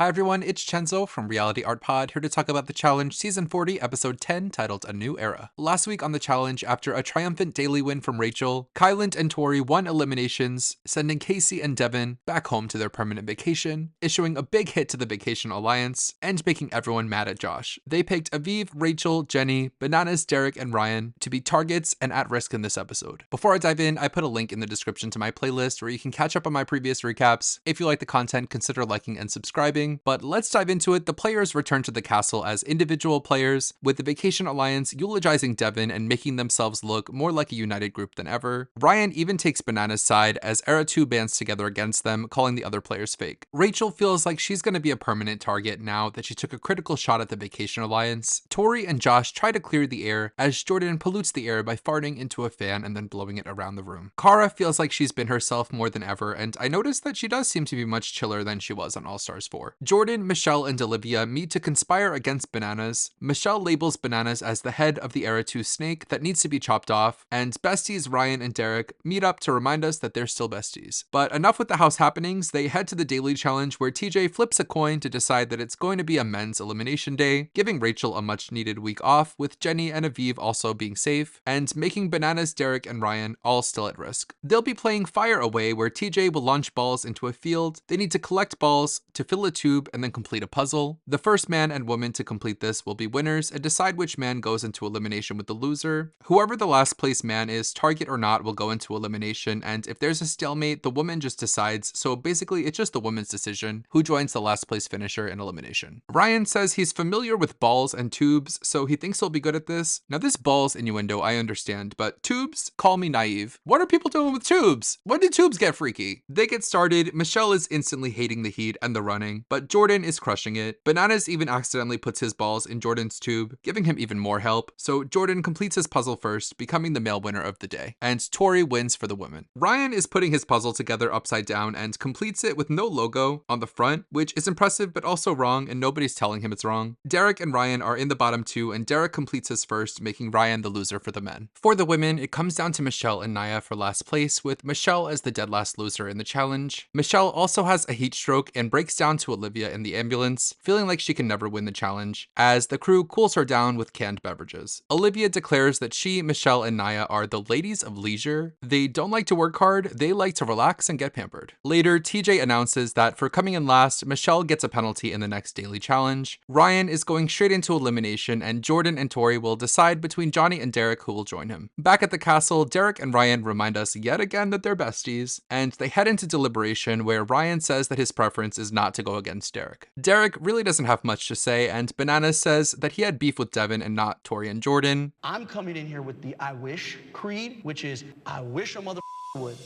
Hi everyone, it's Chenzo from Reality Art Pod, here to talk about The Challenge Season 40, Episode 10, titled A New Era. Last week on The Challenge, after a triumphant daily win from Rachel, Kylant and Tori won eliminations, sending Casey and Devin back home to their permanent vacation, issuing a big hit to the Vacation Alliance, and making everyone mad at Josh. They picked Aviv, Rachel, Jenny, Bananas, Derek, and Ryan to be targets and at risk in this episode. Before I dive in, I put a link in the description to my playlist where you can catch up on my previous recaps. If you like the content, consider liking and subscribing. But let's dive into it. The players return to the castle as individual players, with the Vacation Alliance eulogizing Devin and making themselves look more like a united group than ever. Ryan even takes Banana's side as Era 2 bands together against them, calling the other players fake. Rachel feels like she's going to be a permanent target now that she took a critical shot at the Vacation Alliance. Tori and Josh try to clear the air as Jordan pollutes the air by farting into a fan and then blowing it around the room. Kara feels like she's been herself more than ever, and I noticed that she does seem to be much chiller than she was on All Stars 4. Jordan, Michelle, and Olivia meet to conspire against Bananas. Michelle labels Bananas as the head of the Era 2 snake that needs to be chopped off, and besties Ryan and Derek meet up to remind us that they're still besties. But enough with the house happenings, they head to the daily challenge where TJ flips a coin to decide that it's going to be a men's elimination day, giving Rachel a much needed week off, with Jenny and Aviv also being safe, and making Bananas, Derek, and Ryan all still at risk. They'll be playing Fire Away, where TJ will launch balls into a field. They need to collect balls to fill a tube and then complete a puzzle. The first man and woman to complete this will be winners and decide which man goes into elimination with the loser. Whoever the last place man is, target or not, will go into elimination, and if there's a stalemate, the woman just decides, so basically it's just the woman's decision who joins the last place finisher in elimination. Ryan says he's familiar with balls and tubes, so he thinks he'll be good at this. Now this balls innuendo I understand, but tubes? Call me naive. What are people doing with tubes? When did tubes get freaky? They get started, Michelle is instantly hating the heat and the running, but Jordan is crushing it. Bananas even accidentally puts his balls in Jordan's tube, giving him even more help, so Jordan completes his puzzle first, becoming the male winner of the day, and Tori wins for the women. Ryan is putting his puzzle together upside down and completes it with no logo on the front, which is impressive but also wrong, and nobody's telling him it's wrong. Derek and Ryan are in the bottom two, and Derek completes his first, making Ryan the loser for the men. For the women, it comes down to Michelle and Naya for last place, with Michelle as the dead last loser in the challenge. Michelle also has a heat stroke and breaks down to Olivia in the ambulance, feeling like she can never win the challenge, as the crew cools her down with canned beverages. Olivia declares that she, Michelle, and Naya are the ladies of leisure. They don't like to work hard, they like to relax and get pampered. Later, TJ announces that for coming in last, Michelle gets a penalty in the next daily challenge. Ryan is going straight into elimination, and Jordan and Tori will decide between Johnny and Derek who will join him. Back at the castle, Derek and Ryan remind us yet again that they're besties, and they head into deliberation where Ryan says that his preference is not to go against Derek. Derek really doesn't have much to say, and Bananas says that he had beef with Devin and not Tori and Jordan. I'm coming in here with the I wish creed, which is I wish a mother would.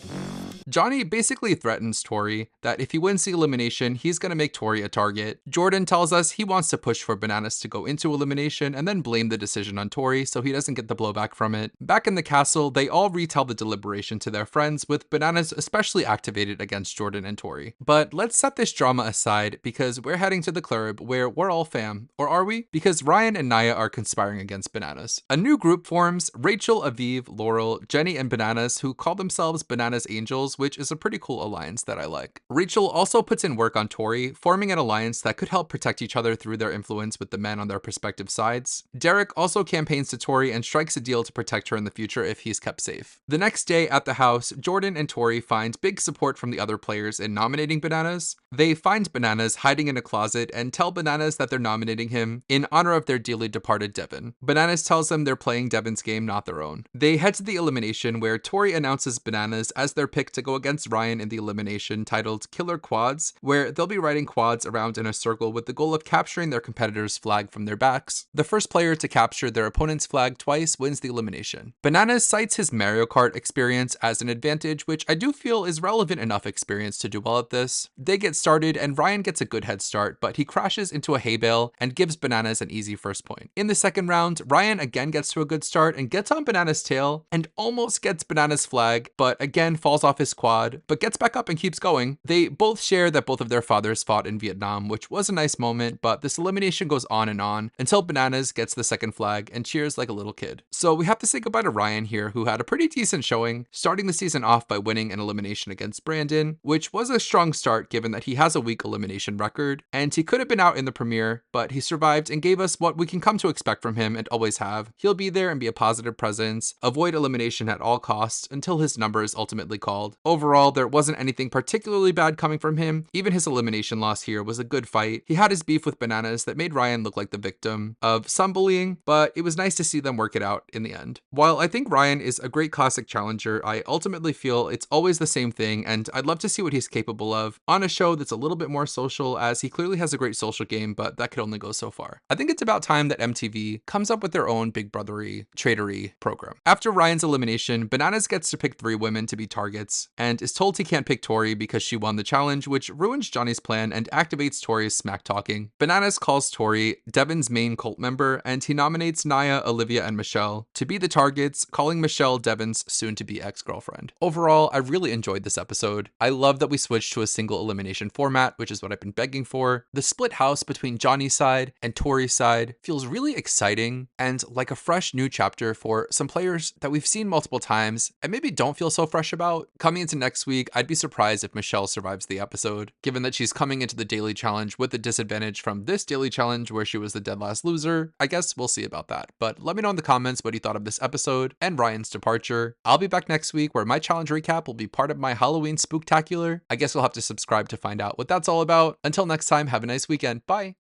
Johnny basically threatens Tori that if he wins the elimination, he's gonna make Tori a target. Jordan tells us he wants to push for Bananas to go into elimination and then blame the decision on Tori so he doesn't get the blowback from it. Back in the castle, they all retell the deliberation to their friends, with Bananas especially activated against Jordan and Tori. But let's set this drama aside because we're heading to the club where we're all fam. Or are we? Because Ryan and Naya are conspiring against Bananas. A new group forms: Rachel, Aviv, Laurel, Jenny, and Bananas, who call themselves Bananas Angels, which is a pretty cool alliance that I like. Rachel also puts in work on Tori, forming an alliance that could help protect each other through their influence with the men on their respective sides. Derek also campaigns to Tori and strikes a deal to protect her in the future if he's kept safe. The next day at the house, Jordan and Tori find big support from the other players in nominating Bananas. They find Bananas hiding in a closet and tell Bananas that they're nominating him in honor of their dearly departed Devin. Bananas tells them they're playing Devin's game, not their own. They head to the elimination where Tori announces Bananas as their pick to go against Ryan in the elimination, titled Killer Quads, where they'll be riding quads around in a circle with the goal of capturing their competitor's flag from their backs. The first player to capture their opponent's flag twice wins the elimination. Bananas cites his Mario Kart experience as an advantage, which I do feel is relevant enough experience to do well at this. They get started and Ryan gets a good head start, but he crashes into a hay bale and gives Bananas an easy first point. In the second round, Ryan again gets to a good start and gets on Bananas' tail and almost gets Bananas' flag, but again falls off his quad, but gets back up and keeps going. They both share that both of their fathers fought in Vietnam, which was a nice moment, but this elimination goes on and on until Bananas gets the second flag and cheers like a little kid. So we have to say goodbye to Ryan here, who had a pretty decent showing, starting the season off by winning an elimination against Brandon, which was a strong start given that he has a weak elimination record, and he could have been out in the premiere, but he survived and gave us what we can come to expect from him and always have. He'll be there and be a positive presence, avoid elimination at all costs until his number is ultimately called. Overall, there wasn't anything particularly bad coming from him. Even his elimination loss here was a good fight. He had his beef with Bananas that made Ryan look like the victim of some bullying, but it was nice to see them work it out in the end. While I think Ryan is a great classic challenger, I ultimately feel it's always the same thing, and I'd love to see what he's capable of on a show that's a little bit more social, as he clearly has a great social game, but that could only go so far. I think it's about time that MTV comes up with their own big brothery, traitory program. After Ryan's elimination, Bananas gets to pick 3 women to be targets, and is told he can't pick Tori because she won the challenge, which ruins Johnny's plan and activates Tori's smack talking. Bananas calls Tori Devin's main cult member, and he nominates Naya, Olivia, and Michelle to be the targets, calling Michelle Devin's soon-to-be ex-girlfriend. Overall, I really enjoyed this episode. I love that we switched to a single elimination format, which is what I've been begging for. The split house between Johnny's side and Tori's side feels really exciting and like a fresh new chapter for some players that we've seen multiple times and maybe don't feel so fresh about. Coming into next week, I'd be surprised if Michelle survives the episode, given that she's coming into the daily challenge with a disadvantage from this daily challenge where she was the dead last loser. I guess we'll see about that. But let me know in the comments what you thought of this episode and Ryan's departure. I'll be back next week where my challenge recap will be part of my Halloween spooktacular. I guess you'll have to subscribe to find out what that's all about. Until next time, have a nice weekend. Bye.